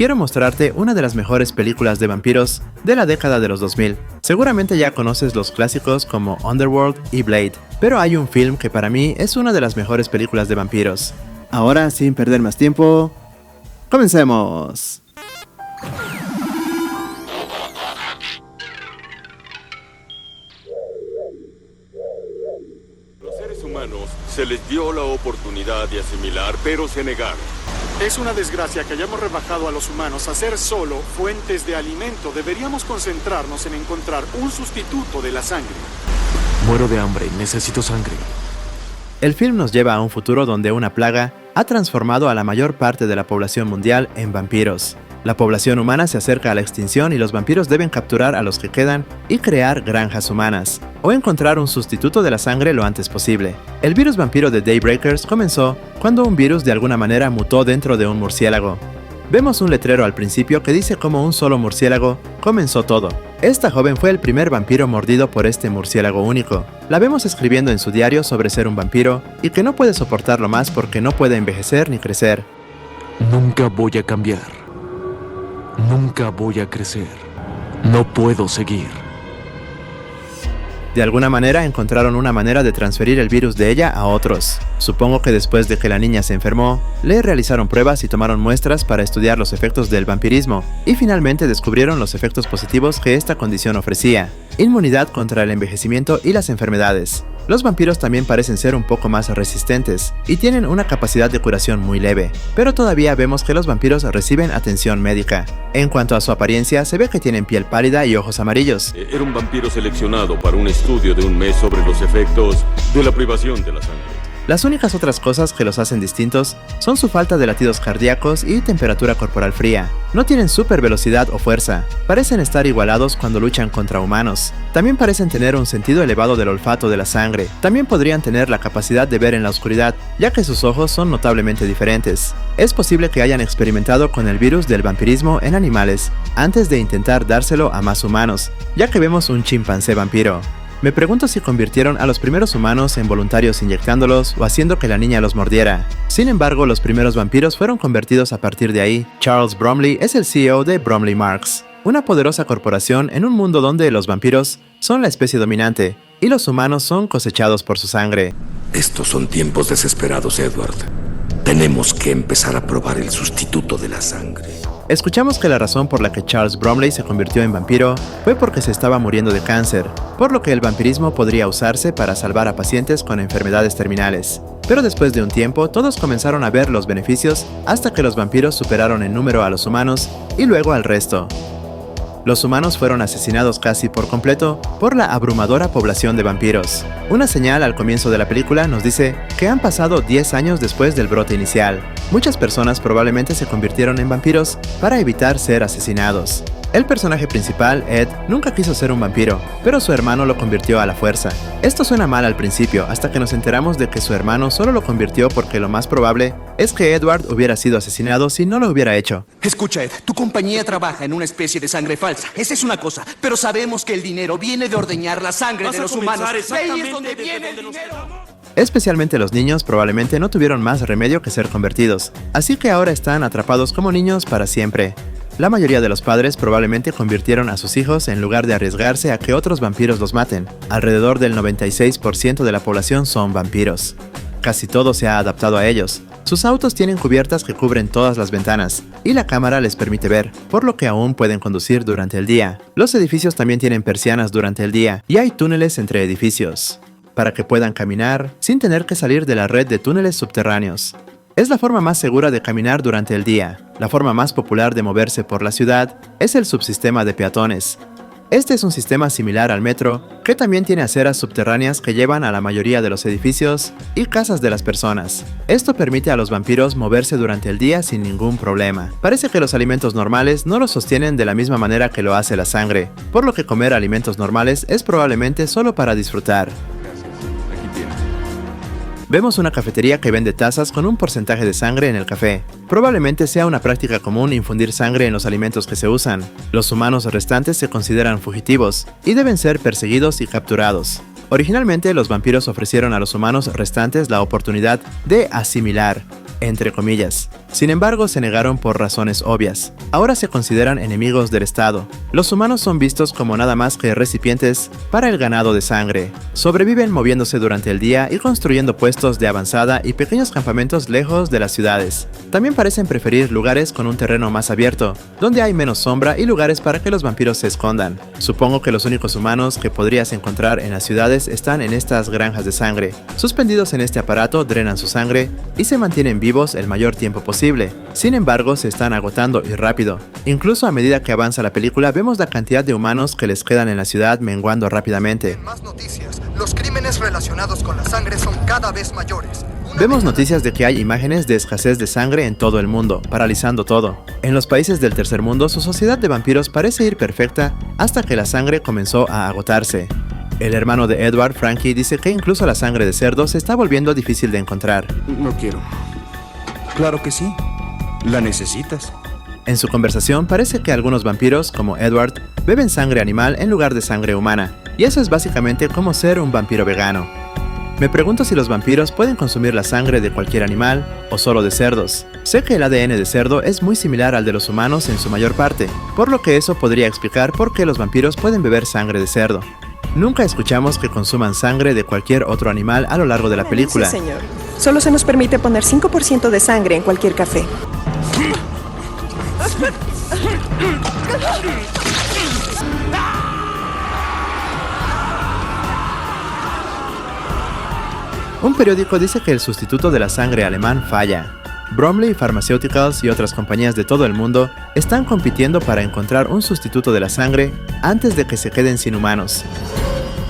quiero mostrarte una de las mejores películas de vampiros de la década de los 2000. Seguramente ya conoces los clásicos como Underworld y Blade, pero hay un film que para mí es una de las mejores películas de vampiros. Ahora, sin perder más tiempo, ¡comencemos! Los seres humanos se les dio la oportunidad de asimilar, pero se negaron. Es una desgracia que hayamos rebajado a los humanos a ser solo fuentes de alimento. Deberíamos concentrarnos en encontrar un sustituto de la sangre. Muero de hambre, necesito sangre. El film nos lleva a un futuro donde una plaga ha transformado a la mayor parte de la población mundial en vampiros. La población humana se acerca a la extinción y los vampiros deben capturar a los que quedan y crear granjas humanas, o encontrar un sustituto de la sangre lo antes posible. El virus vampiro de Daybreakers comenzó cuando un virus de alguna manera mutó dentro de un murciélago. Vemos un letrero al principio que dice cómo un solo murciélago comenzó todo. Esta joven fue el primer vampiro mordido por este murciélago único. La vemos escribiendo en su diario sobre ser un vampiro y que no puede soportarlo más porque no puede envejecer ni crecer. Nunca voy a cambiar. Nunca voy a crecer. No puedo seguir. De alguna manera encontraron una manera de transferir el virus de ella a otros. Supongo que después de que la niña se enfermó, le realizaron pruebas y tomaron muestras para estudiar los efectos del vampirismo, y finalmente descubrieron los efectos positivos que esta condición ofrecía: inmunidad contra el envejecimiento y las enfermedades. Los vampiros también parecen ser un poco más resistentes y tienen una capacidad de curación muy leve, pero todavía vemos que los vampiros reciben atención médica. En cuanto a su apariencia, se ve que tienen piel pálida y ojos amarillos. Era un vampiro seleccionado para un estudio de un mes sobre los efectos de la privación de la sangre. Las únicas otras cosas que los hacen distintos son su falta de latidos cardíacos y temperatura corporal fría. No tienen super velocidad o fuerza. Parecen estar igualados cuando luchan contra humanos. También parecen tener un sentido elevado del olfato de la sangre. También podrían tener la capacidad de ver en la oscuridad, ya que sus ojos son notablemente diferentes. Es posible que hayan experimentado con el virus del vampirismo en animales, antes de intentar dárselo a más humanos, ya que vemos un chimpancé vampiro. Me pregunto si convirtieron a los primeros humanos en voluntarios inyectándolos o haciendo que la niña los mordiera. Sin embargo, los primeros vampiros fueron convertidos a partir de ahí. Charles Bromley es el CEO de Bromley Marks, una poderosa corporación en un mundo donde los vampiros son la especie dominante y los humanos son cosechados por su sangre. Estos son tiempos desesperados, Edward. Tenemos que empezar a probar el sustituto de la sangre. Escuchamos que la razón por la que Charles Bromley se convirtió en vampiro fue porque se estaba muriendo de cáncer, por lo que el vampirismo podría usarse para salvar a pacientes con enfermedades terminales. Pero después de un tiempo, todos comenzaron a ver los beneficios hasta que los vampiros superaron en número a los humanos y luego al resto. Los humanos fueron asesinados casi por completo por la abrumadora población de vampiros. Una señal al comienzo de la película nos dice que han pasado 10 años después del brote inicial. Muchas personas probablemente se convirtieron en vampiros para evitar ser asesinados. El personaje principal, Ed, nunca quiso ser un vampiro, pero su hermano lo convirtió a la fuerza. Esto suena mal al principio, hasta que nos enteramos de que su hermano solo lo convirtió porque lo más probable es que Edward hubiera sido asesinado si no lo hubiera hecho. Escucha, Ed, tu compañía trabaja en una especie de sangre falsa. Esa es una cosa, pero sabemos que el dinero viene de ordeñar la sangre de los humanos. Ahí es donde viene el dinero. Especialmente los niños probablemente no tuvieron más remedio que ser convertidos, así que ahora están atrapados como niños para siempre. La mayoría de los padres probablemente convirtieron a sus hijos en lugar de arriesgarse a que otros vampiros los maten. Alrededor del 96% de la población son vampiros. Casi todo se ha adaptado a ellos. Sus autos tienen cubiertas que cubren todas las ventanas, y la cámara les permite ver, por lo que aún pueden conducir durante el día. Los edificios también tienen persianas durante el día, y hay túneles entre edificios, para que puedan caminar sin tener que salir de la red de túneles subterráneos. Es la forma más segura de caminar durante el día. La forma más popular de moverse por la ciudad es el subsistema de peatones. Este es un sistema similar al metro, que también tiene aceras subterráneas que llevan a la mayoría de los edificios y casas de las personas. Esto permite a los vampiros moverse durante el día sin ningún problema. Parece que los alimentos normales no los sostienen de la misma manera que lo hace la sangre, por lo que comer alimentos normales es probablemente solo para disfrutar. Vemos una cafetería que vende tazas con un porcentaje de sangre en el café. Probablemente sea una práctica común infundir sangre en los alimentos que se usan. Los humanos restantes se consideran fugitivos y deben ser perseguidos y capturados. Originalmente, los vampiros ofrecieron a los humanos restantes la oportunidad de asimilar, entre comillas. Sin embargo, se negaron por razones obvias. Ahora se consideran enemigos del Estado. Los humanos son vistos como nada más que recipientes para el ganado de sangre. Sobreviven moviéndose durante el día y construyendo puestos de avanzada y pequeños campamentos lejos de las ciudades. También parecen preferir lugares con un terreno más abierto, donde hay menos sombra y lugares para que los vampiros se escondan. Supongo que los únicos humanos que podrías encontrar en las ciudades están en estas granjas de sangre. Suspendidos en este aparato, drenan su sangre y se mantienen vivos el mayor tiempo posible. Sin embargo, se están agotando y rápido. Incluso a medida que avanza la película, vemos la cantidad de humanos que les quedan en la ciudad menguando rápidamente. En más noticias, los crímenes relacionados con la sangre son cada vez mayores. Vemos noticias de que hay imágenes de escasez de sangre en todo el mundo, paralizando todo. En los países del tercer mundo, su sociedad de vampiros parece ir perfecta hasta que la sangre comenzó a agotarse. El hermano de Edward, Frankie, dice que incluso la sangre de cerdo se está volviendo difícil de encontrar. No quiero. Claro que sí. La necesitas. En su conversación parece que algunos vampiros, como Edward, beben sangre animal en lugar de sangre humana, y eso es básicamente como ser un vampiro vegano. Me pregunto si los vampiros pueden consumir la sangre de cualquier animal o solo de cerdos. Sé que el ADN de cerdo es muy similar al de los humanos en su mayor parte, por lo que eso podría explicar por qué los vampiros pueden beber sangre de cerdo. Nunca escuchamos que consuman sangre de cualquier otro animal a lo largo de la película. Sí, señor. Solo se nos permite poner 5% de sangre en cualquier café. Un periódico dice que el sustituto de la sangre alemán falla. Bromley Pharmaceuticals y otras compañías de todo el mundo están compitiendo para encontrar un sustituto de la sangre antes de que se queden sin humanos.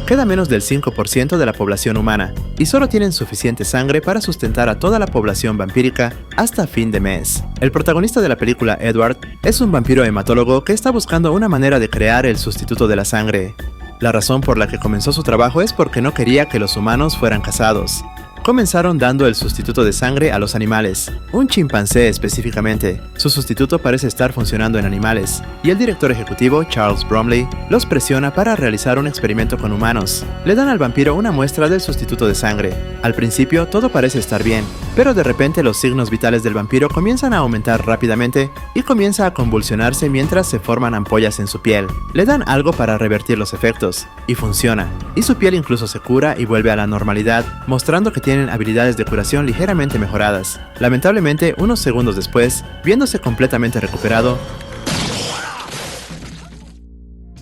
Queda menos del 5% de la población humana, y solo tienen suficiente sangre para sustentar a toda la población vampírica hasta fin de mes. El protagonista de la película, Edward, es un vampiro hematólogo que está buscando una manera de crear el sustituto de la sangre. La razón por la que comenzó su trabajo es porque no quería que los humanos fueran cazados. Comenzaron dando el sustituto de sangre a los animales, un chimpancé específicamente. Su sustituto parece estar funcionando en animales, y el director ejecutivo, Charles Bromley, los presiona para realizar un experimento con humanos. Le dan al vampiro una muestra del sustituto de sangre. Al principio todo parece estar bien, pero de repente los signos vitales del vampiro comienzan a aumentar rápidamente y comienza a convulsionarse mientras se forman ampollas en su piel. Le dan algo para revertir los efectos, y funciona, y su piel incluso se cura y vuelve a la normalidad, mostrando que tienen habilidades de curación ligeramente mejoradas. Lamentablemente, unos segundos después, viéndose completamente recuperado,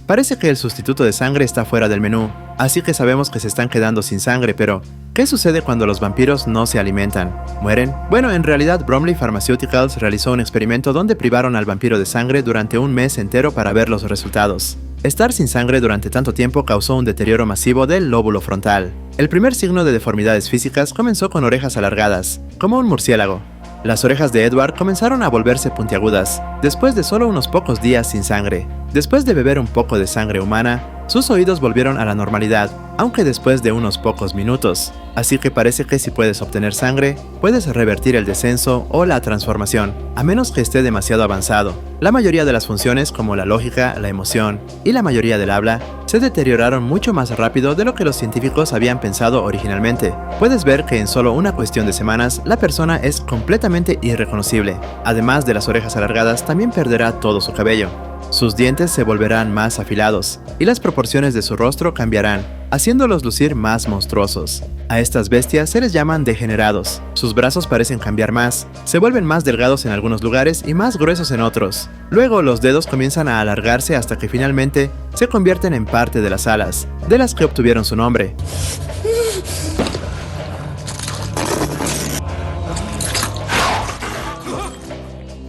parece que el sustituto de sangre está fuera del menú, así que sabemos que se están quedando sin sangre, pero ¿qué sucede cuando los vampiros no se alimentan? ¿Mueren? Bueno, en realidad Bromley Pharmaceuticals realizó un experimento donde privaron al vampiro de sangre durante un mes entero para ver los resultados. Estar sin sangre durante tanto tiempo causó un deterioro masivo del lóbulo frontal. El primer signo de deformidades físicas comenzó con orejas alargadas, como un murciélago. Las orejas de Edward comenzaron a volverse puntiagudas, después de solo unos pocos días sin sangre. Después de beber un poco de sangre humana, sus oídos volvieron a la normalidad, aunque después de unos pocos minutos. Así que parece que si puedes obtener sangre, puedes revertir el descenso o la transformación, a menos que esté demasiado avanzado. La mayoría de las funciones, como la lógica, la emoción y la mayoría del habla, se deterioraron mucho más rápido de lo que los científicos habían pensado originalmente. Puedes ver que en solo una cuestión de semanas, la persona es completamente irreconocible. Además de las orejas alargadas, también perderá todo su cabello. Sus dientes se volverán más afilados, y las proporciones de su rostro cambiarán, haciéndolos lucir más monstruosos. A estas bestias se les llaman degenerados. Sus brazos parecen cambiar más, se vuelven más delgados en algunos lugares y más gruesos en otros. Luego los dedos comienzan a alargarse hasta que finalmente se convierten en parte de las alas, de las que obtuvieron su nombre.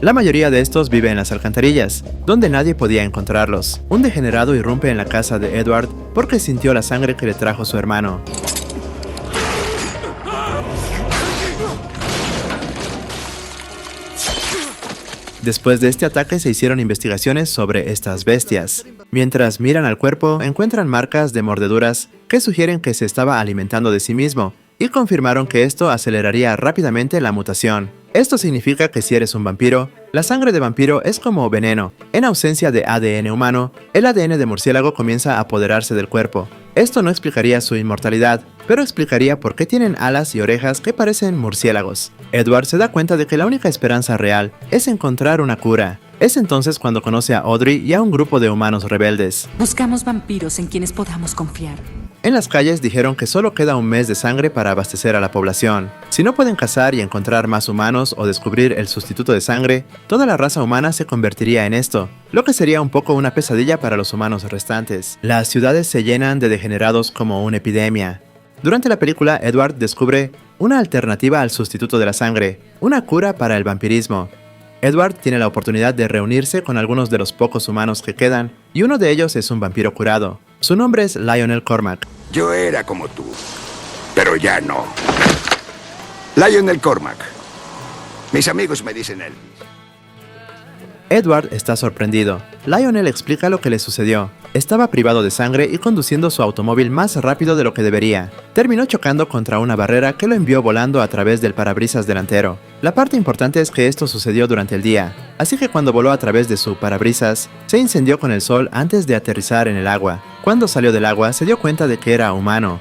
La mayoría de estos vive en las alcantarillas, donde nadie podía encontrarlos. Un degenerado irrumpe en la casa de Edward porque sintió la sangre que le trajo su hermano. Después de este ataque se hicieron investigaciones sobre estas bestias. Mientras miran al cuerpo, encuentran marcas de mordeduras que sugieren que se estaba alimentando de sí mismo y confirmaron que esto aceleraría rápidamente la mutación. Esto significa que si eres un vampiro, la sangre de vampiro es como veneno. En ausencia de ADN humano, el ADN de murciélago comienza a apoderarse del cuerpo. Esto no explicaría su inmortalidad, pero explicaría por qué tienen alas y orejas que parecen murciélagos. Edward se da cuenta de que la única esperanza real es encontrar una cura. Es entonces cuando conoce a Audrey y a un grupo de humanos rebeldes. Buscamos vampiros en quienes podamos confiar. En las calles dijeron que solo queda un mes de sangre para abastecer a la población. Si no pueden cazar y encontrar más humanos o descubrir el sustituto de sangre, toda la raza humana se convertiría en esto, lo que sería un poco una pesadilla para los humanos restantes. Las ciudades se llenan de degenerados como una epidemia. Durante la película, Edward descubre una alternativa al sustituto de la sangre, una cura para el vampirismo. Edward tiene la oportunidad de reunirse con algunos de los pocos humanos que quedan, y uno de ellos es un vampiro curado. Su nombre es Lionel Cormack. Yo era como tú, pero ya no. Lionel Cormack. Mis amigos me dicen él. Edward está sorprendido. Lionel explica lo que le sucedió. Estaba privado de sangre y conduciendo su automóvil más rápido de lo que debería. Terminó chocando contra una barrera que lo envió volando a través del parabrisas delantero. La parte importante es que esto sucedió durante el día, así que cuando voló a través de su parabrisas, se incendió con el sol antes de aterrizar en el agua. Cuando salió del agua, se dio cuenta de que era humano.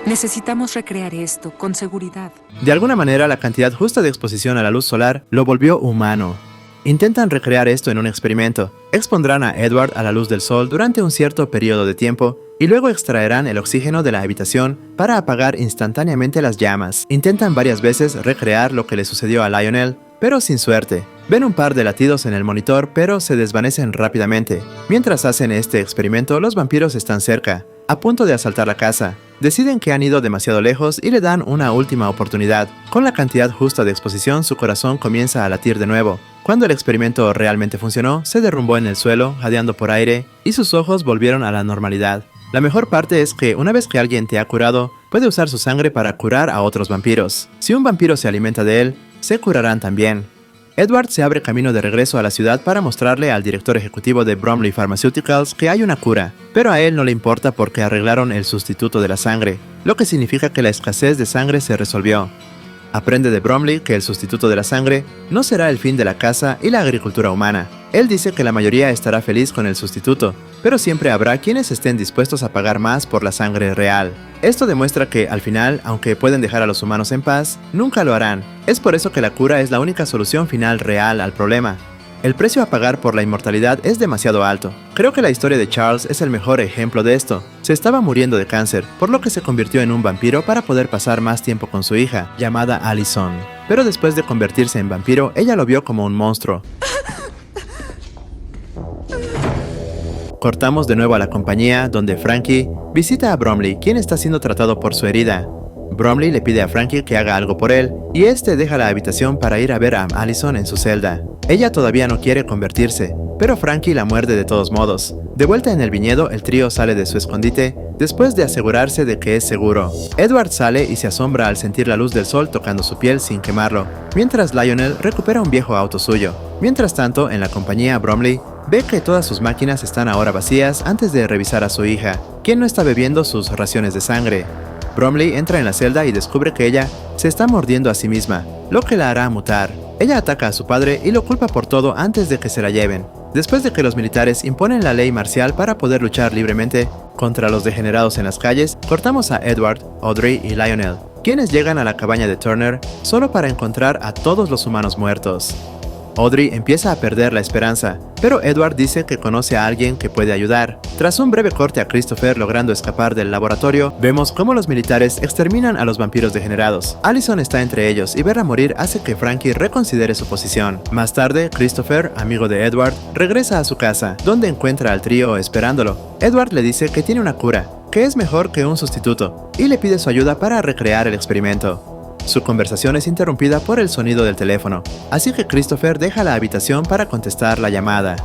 Necesitamos recrear esto con seguridad. De alguna manera, la cantidad justa de exposición a la luz solar lo volvió humano. Intentan recrear esto en un experimento. Expondrán a Edward a la luz del sol durante un cierto periodo de tiempo y luego extraerán el oxígeno de la habitación para apagar instantáneamente las llamas. Intentan varias veces recrear lo que le sucedió a Lionel, pero sin suerte. Ven un par de latidos en el monitor, pero se desvanecen rápidamente. Mientras hacen este experimento, los vampiros están cerca, a punto de asaltar la casa. Deciden que han ido demasiado lejos y le dan una última oportunidad. Con la cantidad justa de exposición, su corazón comienza a latir de nuevo. Cuando el experimento realmente funcionó, se derrumbó en el suelo, jadeando por aire, y sus ojos volvieron a la normalidad. La mejor parte es que una vez que alguien te ha curado, puede usar su sangre para curar a otros vampiros. Si un vampiro se alimenta de él, se curarán también. Edward se abre camino de regreso a la ciudad para mostrarle al director ejecutivo de Bromley Pharmaceuticals que hay una cura, pero a él no le importa porque arreglaron el sustituto de la sangre, lo que significa que la escasez de sangre se resolvió. Aprende de Bromley que el sustituto de la sangre no será el fin de la caza y la agricultura humana. Él dice que la mayoría estará feliz con el sustituto, pero siempre habrá quienes estén dispuestos a pagar más por la sangre real. Esto demuestra que, al final, aunque pueden dejar a los humanos en paz, nunca lo harán. Es por eso que la cura es la única solución final real al problema. El precio a pagar por la inmortalidad es demasiado alto. Creo que la historia de Charles es el mejor ejemplo de esto. Se estaba muriendo de cáncer, por lo que se convirtió en un vampiro para poder pasar más tiempo con su hija, llamada Allison. Pero después de convertirse en vampiro, ella lo vio como un monstruo. Cortamos de nuevo a la compañía, donde Frankie visita a Bromley, quien está siendo tratado por su herida. Bromley le pide a Frankie que haga algo por él, y este deja la habitación para ir a ver a Allison en su celda. Ella todavía no quiere convertirse, pero Frankie la muerde de todos modos. De vuelta en el viñedo, el trío sale de su escondite, después de asegurarse de que es seguro. Edward sale y se asombra al sentir la luz del sol tocando su piel sin quemarlo, mientras Lionel recupera un viejo auto suyo. Mientras tanto, en la compañía, Bromley ve que todas sus máquinas están ahora vacías antes de revisar a su hija, quien no está bebiendo sus raciones de sangre. Bromley entra en la celda y descubre que ella se está mordiendo a sí misma, lo que la hará mutar. Ella ataca a su padre y lo culpa por todo antes de que se la lleven. Después de que los militares imponen la ley marcial para poder luchar libremente contra los degenerados en las calles, cortamos a Edward, Audrey y Lionel, quienes llegan a la cabaña de Turner solo para encontrar a todos los humanos muertos. Audrey empieza a perder la esperanza, pero Edward dice que conoce a alguien que puede ayudar. Tras un breve corte a Christopher logrando escapar del laboratorio, vemos cómo los militares exterminan a los vampiros degenerados. Allison está entre ellos y verla morir hace que Frankie reconsidere su posición. Más tarde, Christopher, amigo de Edward, regresa a su casa, donde encuentra al trío esperándolo. Edward le dice que tiene una cura, que es mejor que un sustituto, y le pide su ayuda para recrear el experimento. Su conversación es interrumpida por el sonido del teléfono, así que Christopher deja la habitación para contestar la llamada.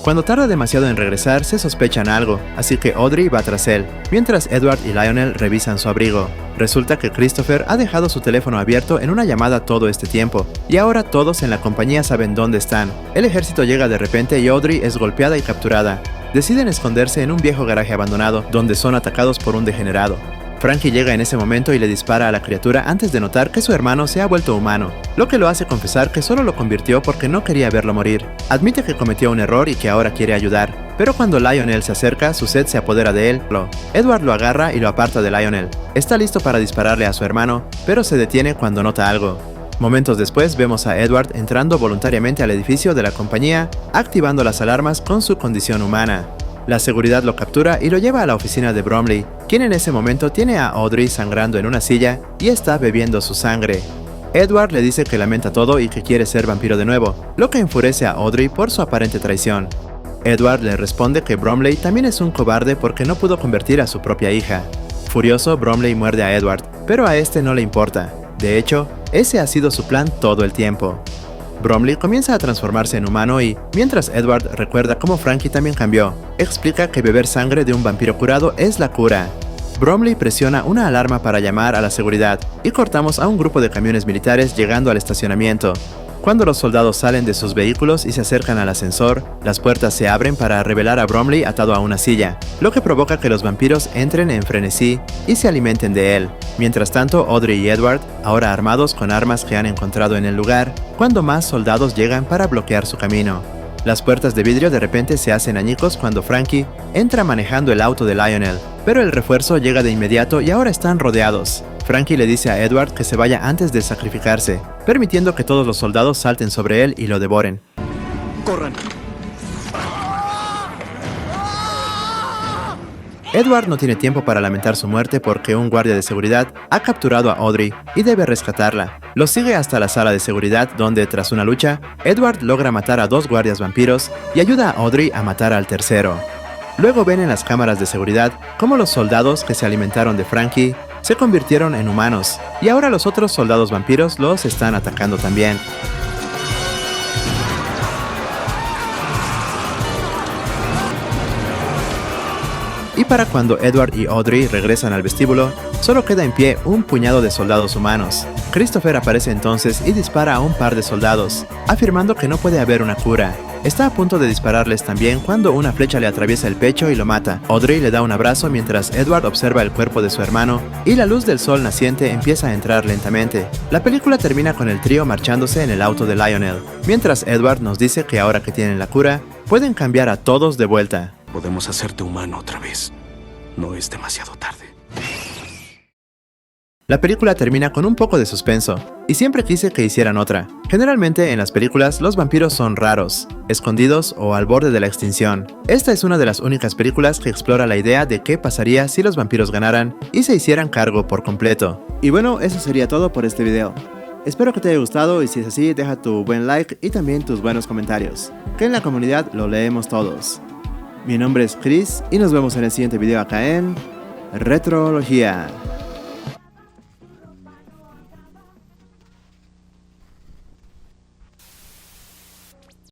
Cuando tarda demasiado en regresar, se sospechan algo, así que Audrey va tras él, mientras Edward y Lionel revisan su abrigo. Resulta que Christopher ha dejado su teléfono abierto en una llamada todo este tiempo, y ahora todos en la compañía saben dónde están. El ejército llega de repente y Audrey es golpeada y capturada. Deciden esconderse en un viejo garaje abandonado, donde son atacados por un degenerado. Frankie llega en ese momento y le dispara a la criatura antes de notar que su hermano se ha vuelto humano, lo que lo hace confesar que solo lo convirtió porque no quería verlo morir. Admite que cometió un error y que ahora quiere ayudar, pero cuando Lionel se acerca, su sed se apodera de él. Edward lo agarra y lo aparta de Lionel. Está listo para dispararle a su hermano, pero se detiene cuando nota algo. Momentos después vemos a Edward entrando voluntariamente al edificio de la compañía, activando las alarmas con su condición humana. La seguridad lo captura y lo lleva a la oficina de Bromley, quien en ese momento tiene a Audrey sangrando en una silla y está bebiendo su sangre. Edward le dice que lamenta todo y que quiere ser vampiro de nuevo, lo que enfurece a Audrey por su aparente traición. Edward le responde que Bromley también es un cobarde porque no pudo convertir a su propia hija. Furioso, Bromley muerde a Edward, pero a este no le importa. De hecho, ese ha sido su plan todo el tiempo. Bromley comienza a transformarse en humano y, mientras Edward recuerda cómo Frankie también cambió, explica que beber sangre de un vampiro curado es la cura. Bromley presiona una alarma para llamar a la seguridad y cortamos a un grupo de camiones militares llegando al estacionamiento. Cuando los soldados salen de sus vehículos y se acercan al ascensor, las puertas se abren para revelar a Bromley atado a una silla, lo que provoca que los vampiros entren en frenesí y se alimenten de él. Mientras tanto, Audrey y Edward, ahora armados con armas que han encontrado en el lugar, cuando más soldados llegan para bloquear su camino. Las puertas de vidrio de repente se hacen añicos cuando Frankie entra manejando el auto de Lionel, pero el refuerzo llega de inmediato y ahora están rodeados. Frankie le dice a Edward que se vaya antes de sacrificarse, permitiendo que todos los soldados salten sobre él y lo devoren. ¡Corran! Edward no tiene tiempo para lamentar su muerte porque un guardia de seguridad ha capturado a Audrey y debe rescatarla. Lo sigue hasta la sala de seguridad donde, tras una lucha, Edward logra matar a 2 guardias vampiros y ayuda a Audrey a matar al tercero. Luego ven en las cámaras de seguridad cómo los soldados que se alimentaron de Frankie se convirtieron en humanos, y ahora los otros soldados vampiros los están atacando también. Y para cuando Edward y Audrey regresan al vestíbulo, solo queda en pie un puñado de soldados humanos. Christopher aparece entonces y dispara a un par de soldados, afirmando que no puede haber una cura. Está a punto de dispararles también cuando una flecha le atraviesa el pecho y lo mata. Audrey le da un abrazo mientras Edward observa el cuerpo de su hermano y la luz del sol naciente empieza a entrar lentamente. La película termina con el trío marchándose en el auto de Lionel, mientras Edward nos dice que ahora que tienen la cura, pueden cambiar a todos de vuelta. Podemos hacerte humano otra vez. No es demasiado tarde. La película termina con un poco de suspenso, y siempre quise que hicieran otra. Generalmente en las películas los vampiros son raros, escondidos o al borde de la extinción. Esta es una de las únicas películas que explora la idea de qué pasaría si los vampiros ganaran y se hicieran cargo por completo. Y bueno, eso sería todo por este video. Espero que te haya gustado y si es así, deja tu buen like y también tus buenos comentarios, que en la comunidad lo leemos todos. Mi nombre es Chris y nos vemos en el siguiente video acá en Retrología.